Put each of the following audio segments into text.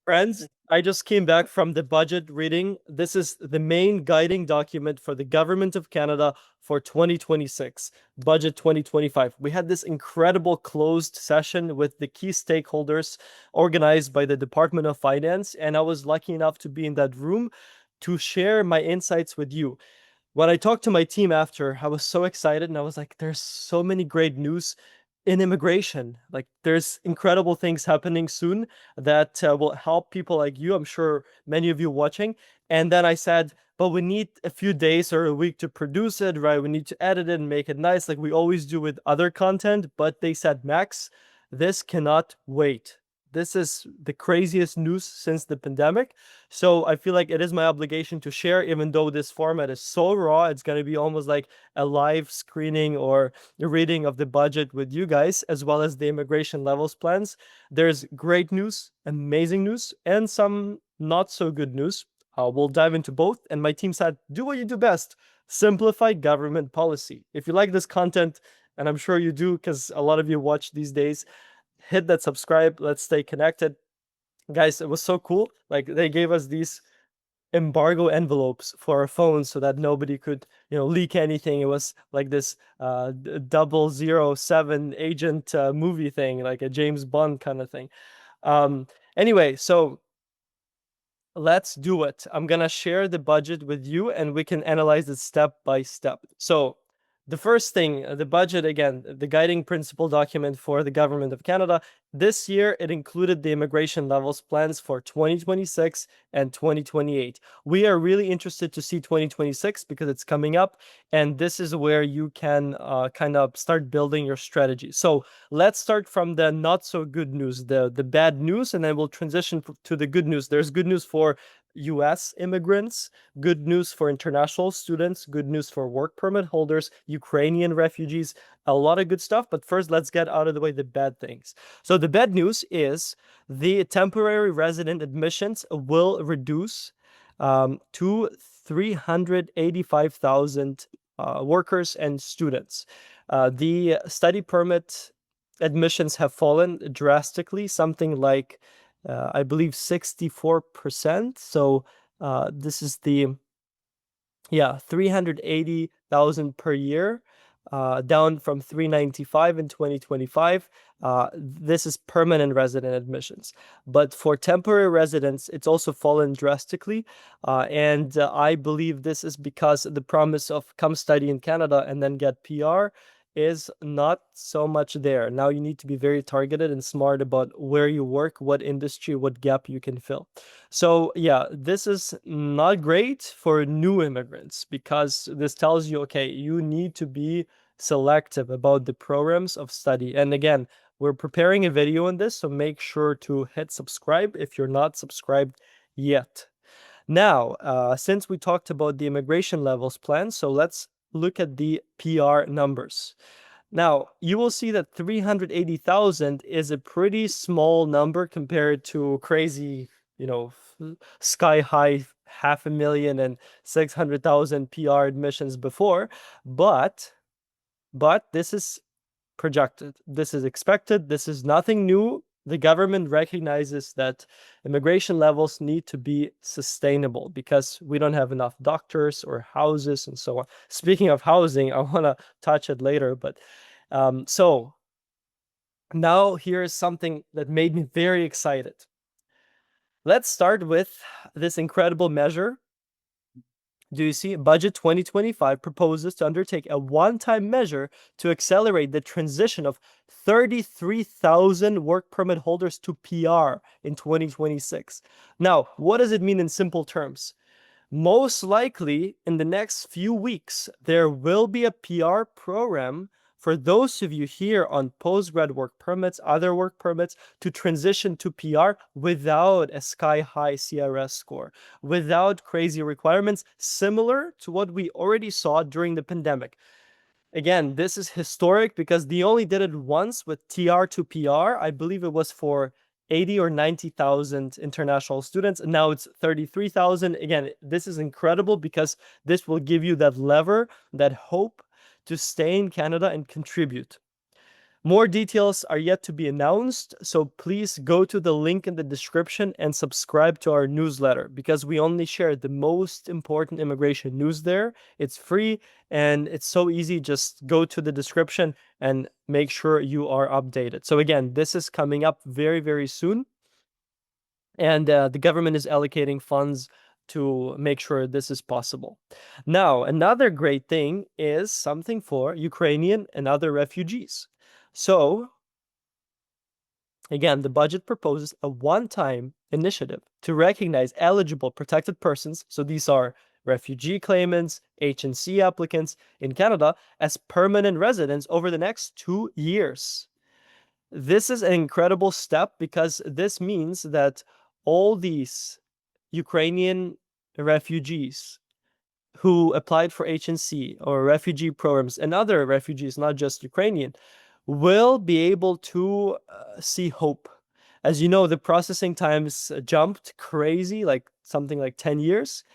Friends, I just came back from the budget reading. This is the main guiding document for the Government of Canada for 2026, Budget 2025. We had this incredible closed session with the key stakeholders organized by the Department of Finance, and I was lucky enough to be in that room to share my insights with you. When I talked to my team after, I was so excited and I was like, there's so many great news in immigration. Like, there's incredible things happening soon that will help people like you. I'm sure many of you watching. And then I said, but we need a few days or a week to produce it, right? We need to edit it and make it nice, like we always do with other content. But they said, Max, this cannot wait. This is the craziest news since the pandemic. So I feel like it is my obligation to share, even though this format is so raw. It's going to be almost like a live screening or a reading of the budget with you guys, as well as the immigration levels plans. There's great news, amazing news, and some not so good news. We'll dive into both. And my team said, do what you do best, simplify government policy. If you like this content, and I'm sure you do because a lot of you watch these days, hit that subscribe. Let's stay connected. Guys, it was so cool. Like, they gave us these embargo envelopes for our phones so that nobody could, leak anything. It was like this 007 agent movie thing, like a James Bond kind of thing. Anyway, so let's do it. I'm gonna share the budget with you and we can analyze it step by step. So the first thing, the budget, again, the guiding principle document for the Government of Canada. This year, it included the immigration levels plans for 2026 and 2028. We are really interested to see 2026 because it's coming up, and this is where you can kind of start building your strategy. So let's start from the not so good news, the bad news, and then we'll transition to the good news. There's good news for US immigrants, good news for international students, good news for work permit holders, Ukrainian refugees, a lot of good stuff. But first, let's get out of the way the bad things. So the bad news is the temporary resident admissions will reduce to 385,000 workers and students. The study permit admissions have fallen drastically, something like I believe 64%. So this is the 380,000 per year, down from 395 in 2025. This is permanent resident admissions. But for temporary residents, it's also fallen drastically. And I believe this is because the promise of come study in Canada and then get PR is not so much there. Now you need to be very targeted and smart about where you work, what industry, what gap you can fill. So yeah, this is not great for new immigrants because this tells you, okay, you need to be selective about the programs of study. And again, we're preparing a video on this, so make sure to hit subscribe if you're not subscribed yet. Now, since we talked about the immigration levels plan, so let's look at the PR numbers. Now, you will see that 380,000 is a pretty small number compared to crazy, sky high 500,000 and 600,000 PR admissions before. But this is projected. This is expected. This is nothing new. The government recognizes that immigration levels need to be sustainable because we don't have enough doctors or houses and so on. Speaking of housing, I want to touch it later, but so now here's something that made me very excited. Let's start with this incredible measure. Do you see? Budget 2025 proposes to undertake a one-time measure to accelerate the transition of 33,000 work permit holders to PR in 2026. Now, what does it mean in simple terms? Most likely, in the next few weeks, there will be a PR program for those of you here on postgrad work permits, other work permits, to transition to PR without a sky-high CRS score, without crazy requirements, similar to what we already saw during the pandemic. Again, this is historic because they only did it once with TR to PR. I believe it was for 80 or 90,000 international students. And now it's 33,000. Again, this is incredible because this will give you that lever, that hope to stay in Canada and contribute. More details are yet to be announced, so please go to the link in the description and subscribe to our newsletter, because we only share the most important immigration news there. It's free and it's so easy. Just go to the description and make sure you are updated. So again, this is coming up very, very soon. And the government is allocating funds to make sure this is possible. Now, another great thing is something for Ukrainian and other refugees. So, again, the budget proposes a one-time initiative to recognize eligible protected persons, so these are refugee claimants, H&C applicants in Canada, as permanent residents over the next 2 years. This is an incredible step because this means that all these Ukrainian refugees who applied for H&C or refugee programs and other refugees, not just Ukrainian, will be able to see hope. As you know, the processing times jumped crazy, like something like 10 years.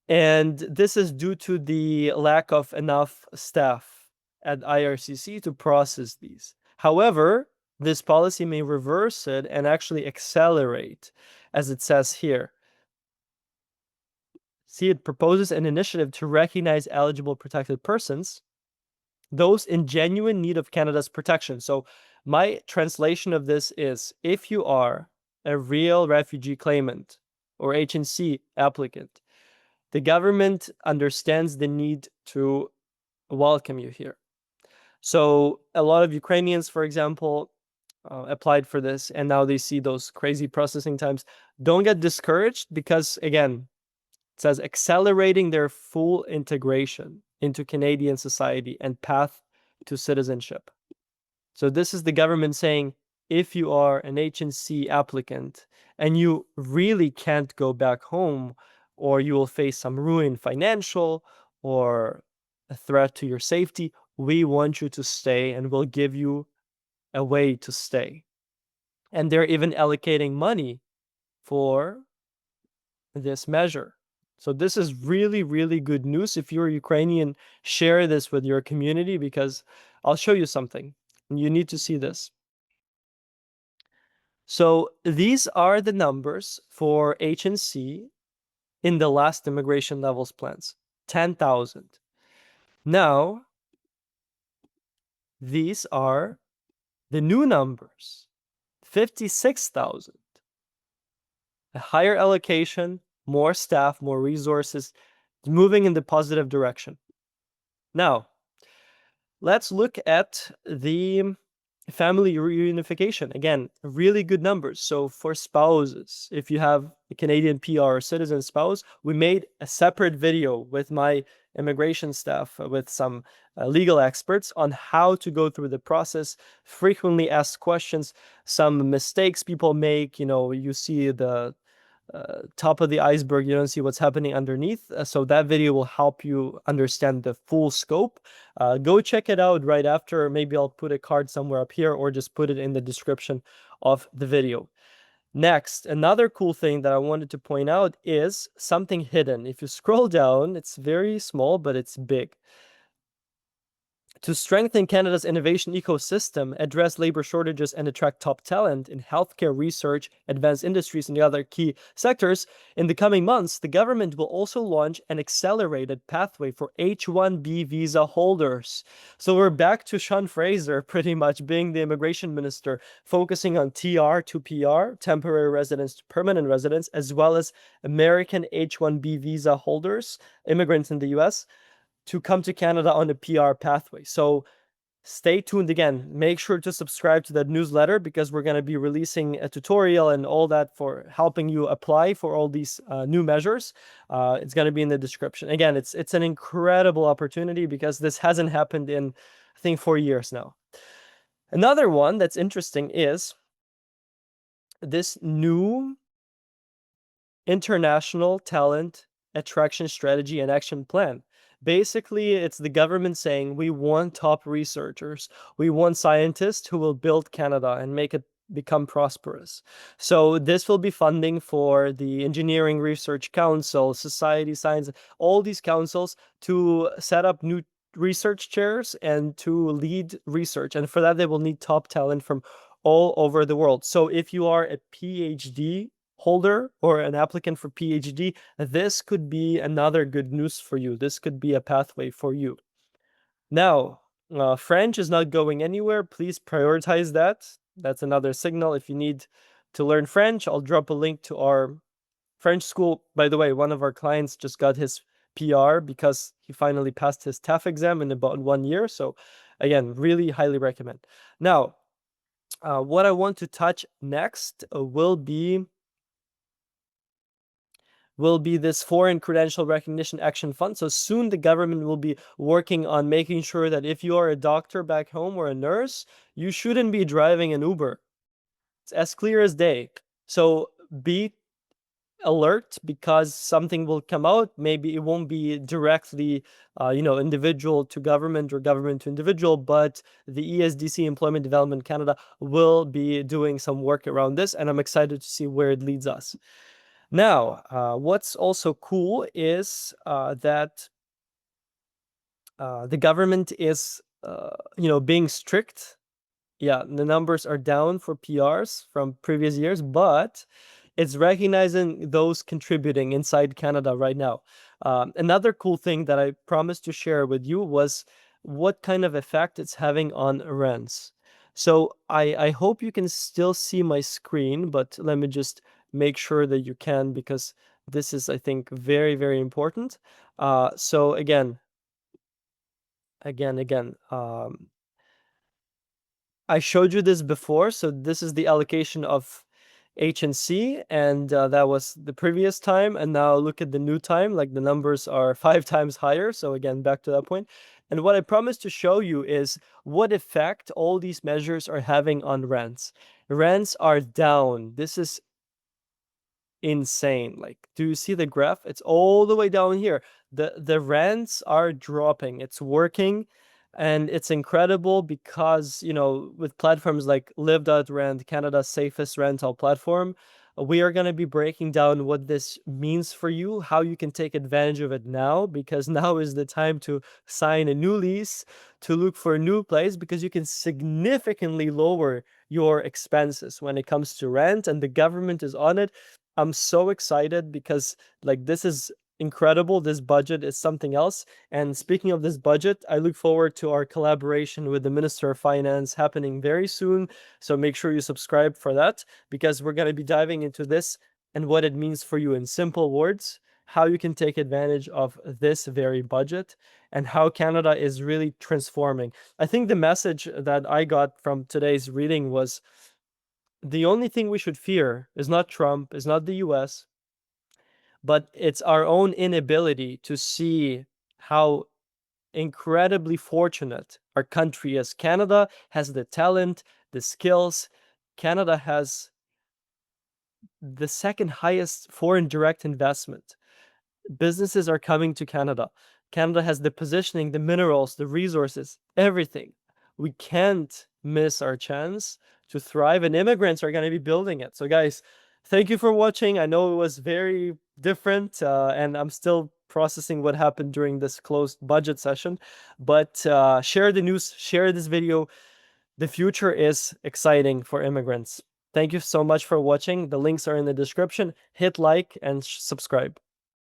And this is due to the lack of enough staff at IRCC to process these. However, this policy may reverse it and actually accelerate, as it says here. See, it proposes an initiative to recognize eligible protected persons, those in genuine need of Canada's protection. So my translation of this is, if you are a real refugee claimant or H&C applicant, the government understands the need to welcome you here. So a lot of Ukrainians, for example, applied for this, and now they see those crazy processing times. Don't get discouraged because, again, it says accelerating their full integration into Canadian society and path to citizenship. So this is the government saying, if you are an H&C applicant and you really can't go back home, or you will face some ruin financial or a threat to your safety, we want you to stay and we'll give you a way to stay. And they're even allocating money for this measure. So this is really, really good news. If you're Ukrainian, share this with your community, because I'll show you something. You need to see this. So these are the numbers for H&C in the last immigration levels plans, 10,000. Now, these are the new numbers, 56,000. A higher allocation, more staff, more resources, moving in the positive direction. Now, let's look at the family reunification. Again, really good numbers. So for spouses, if you have a Canadian PR or citizen spouse, we made a separate video with my immigration staff, with some legal experts, on how to go through the process, frequently asked questions, some mistakes people make. You see the top of the iceberg, you don't see what's happening underneath. So that video will help you understand the full scope. Go check it out right after. Maybe I'll put a card somewhere up here, or just put it in the description of the video. Next, another cool thing that I wanted to point out is something hidden. If you scroll down, it's very small, but it's big. To strengthen Canada's innovation ecosystem, address labor shortages, and attract top talent in healthcare, research, advanced industries, and the other key sectors, in the coming months, the government will also launch an accelerated pathway for H1-B visa holders. So we're back to Sean Fraser pretty much being the immigration minister, focusing on TR to PR, temporary residence to permanent residence, as well as American H1-B visa holders, immigrants in the US, to come to Canada on a PR pathway. So stay tuned. Again, make sure to subscribe to that newsletter, because we're going to be releasing a tutorial and all that for helping you apply for all these new measures. It's going to be in the description. Again, it's an incredible opportunity, because this hasn't happened in, I think, 4 years now. Another one that's interesting is this new international talent attraction strategy and action plan. Basically, it's the government saying, we want top researchers, we want scientists who will build Canada and make it become prosperous. So this will be funding for the Engineering Research Council, Society Science, all these councils, to set up new research chairs and to lead research. And for that, they will need top talent from all over the world. So if you are a PhD holder or an applicant for PhD, this could be another good news for you. This could be a pathway for you. Now, French is not going anywhere. Please prioritize that. That's another signal. If you need to learn French, I'll drop a link to our French school. By the way, one of our clients just got his PR because he finally passed his TAF exam in about 1 year. So again, really highly recommend. Now, what I want to touch next will be this Foreign Credential Recognition Action Fund. So soon the government will be working on making sure that if you are a doctor back home or a nurse, you shouldn't be driving an Uber. It's as clear as day. So be alert, because something will come out. Maybe it won't be directly individual to government or government to individual, but the ESDC, Employment Development Canada, will be doing some work around this, and I'm excited to see where it leads us. Now, what's also cool is that the government is being strict. Yeah, the numbers are down for PRs from previous years, but it's recognizing those contributing inside Canada right now. Another cool thing that I promised to share with you was what kind of effect it's having on rents. So I hope you can still see my screen, but let me just make sure that you can, because this is, I think, very, very important. So again, I showed you this before. So this is the allocation of H&C, and that was the previous time. And now look at the new time, like the numbers are 5 times higher. So again, back to that point. And what I promised to show you is what effect all these measures are having on rents. Rents are down. This is insane. Like, do you see the graph? It's all the way down here. The rents are dropping. It's working. And it's incredible because, with platforms like Live.Rent, Canada's safest rental platform, we are going to be breaking down what this means for you, how you can take advantage of it now, because now is the time to sign a new lease, to look for a new place, because you can significantly lower your expenses when it comes to rent, and the government is on it. I'm so excited because, like, this is incredible. This budget is something else. And speaking of this budget, I look forward to our collaboration with the Minister of Finance happening very soon. So make sure you subscribe for that, because we're going to be diving into this and what it means for you in simple words, how you can take advantage of this very budget, and how Canada is really transforming. I think the message that I got from today's reading was the only thing we should fear is not Trump, is not the US, but it's our own inability to see how incredibly fortunate our country is. Canada has the talent, the skills. Canada has the second highest foreign direct investment. Businesses are coming to Canada. Canada has the positioning, the minerals, the resources, everything. We can't miss our chance to thrive, and immigrants are going to be building it. So guys, thank you for watching. I know it was very different, and I'm still processing what happened during this closed budget session, but share the news, share this video. The future is exciting for immigrants. Thank you so much for watching. The links are in the description. Hit like and subscribe.